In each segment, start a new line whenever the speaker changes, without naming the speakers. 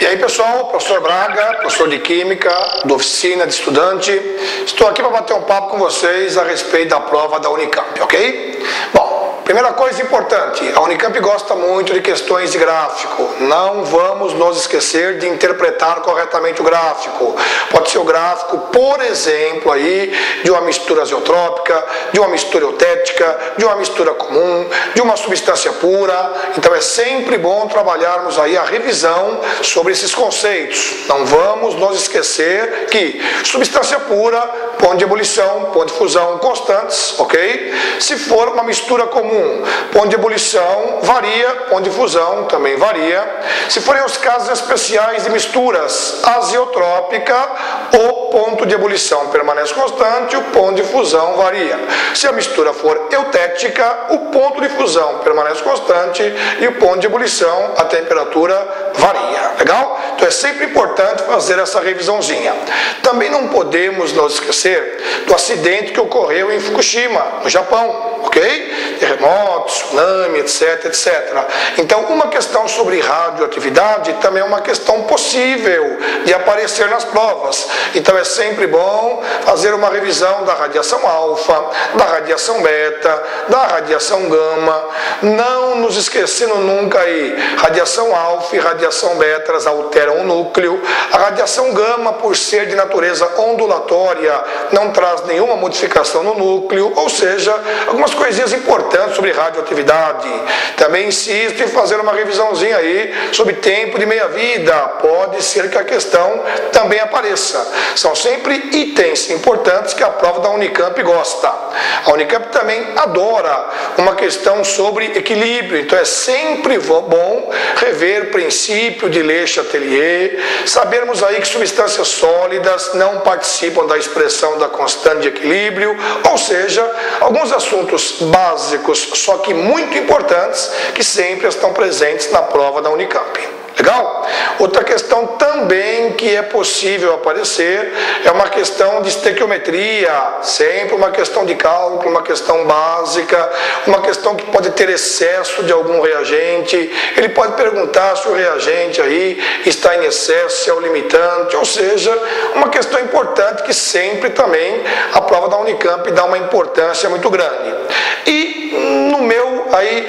E aí pessoal, professor Braga, professor de Química, da Oficina de Estudante. Estou aqui para bater um papo com vocês a respeito da prova da Unicamp, ok? Bom, primeira coisa importante, a Unicamp gosta muito de questões de gráfico. Não vamos nos esquecer de interpretar corretamente o gráfico. Pode ser o gráfico, por exemplo, aí, de uma mistura azeotrópica, de uma mistura eutética, de uma mistura comum, de uma substância pura. Então é sempre bom trabalharmos aí a revisão sobre esses conceitos. Não vamos nos esquecer que substância pura, ponto de ebulição, ponto de fusão constantes, ok? Se for uma mistura comum, ponto de ebulição varia, ponto de fusão também varia. Se forem os casos especiais de misturas azeotrópica, o ponto de ebulição permanece constante, o ponto de fusão varia. Se a mistura for eutética, o ponto de fusão permanece constante e o ponto de ebulição, a temperatura varia. Legal? Então é sempre importante fazer essa revisãozinha. Também não podemos nos esquecer do acidente que ocorreu em Fukushima, no Japão, ok? Terremoto, tsunami, etc, etc. Então uma questão sobre radioatividade também é uma questão possível de aparecer nas provas. Então é sempre bom fazer uma revisão da radiação alfa, da radiação beta, da radiação gama. Não nos esquecendo nunca aí, radiação alfa e radiação beta alteram o núcleo. A radiação gama, por ser de natureza ondulatória, não traz nenhuma modificação no núcleo, ou seja, algumas coisinhas importantes sobre radioatividade. Também insisto em fazer uma revisãozinha aí sobre tempo de meia-vida. Pode ser que a questão também apareça. São sempre itens importantes que a prova da Unicamp gosta. A Unicamp também adora uma questão sobre equilíbrio, então é sempre bom rever princípio de Le-Chatelier, sabermos aí que substâncias sólidas não participam da expressão da constante de equilíbrio, ou seja, alguns assuntos básicos, só que muito importantes, que sempre estão presentes na prova da Unicamp. Legal? Outra questão também que é possível aparecer é uma questão de estequiometria, sempre uma questão de cálculo, uma questão básica, uma questão que pode ter excesso de algum reagente. Ele pode perguntar se o reagente aí está em excesso, se é o limitante, ou seja, uma questão importante que sempre também a prova da Unicamp dá uma importância muito grande. E no meu aí,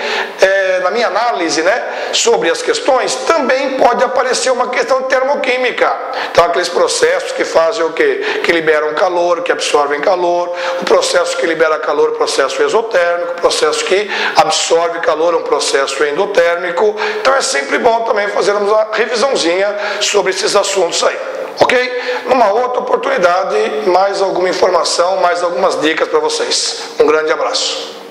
na minha análise, né, sobre as questões, também pode aparecer uma questão termoquímica. Então aqueles processos que fazem o quê? Que liberam calor, que absorvem calor, o processo que libera calor, o processo exotérmico, o processo que absorve calor, um processo endotérmico. Então é sempre bom também fazermos uma revisãozinha sobre esses assuntos aí. Ok? Numa outra oportunidade, mais alguma informação, mais algumas dicas para vocês. Um grande abraço.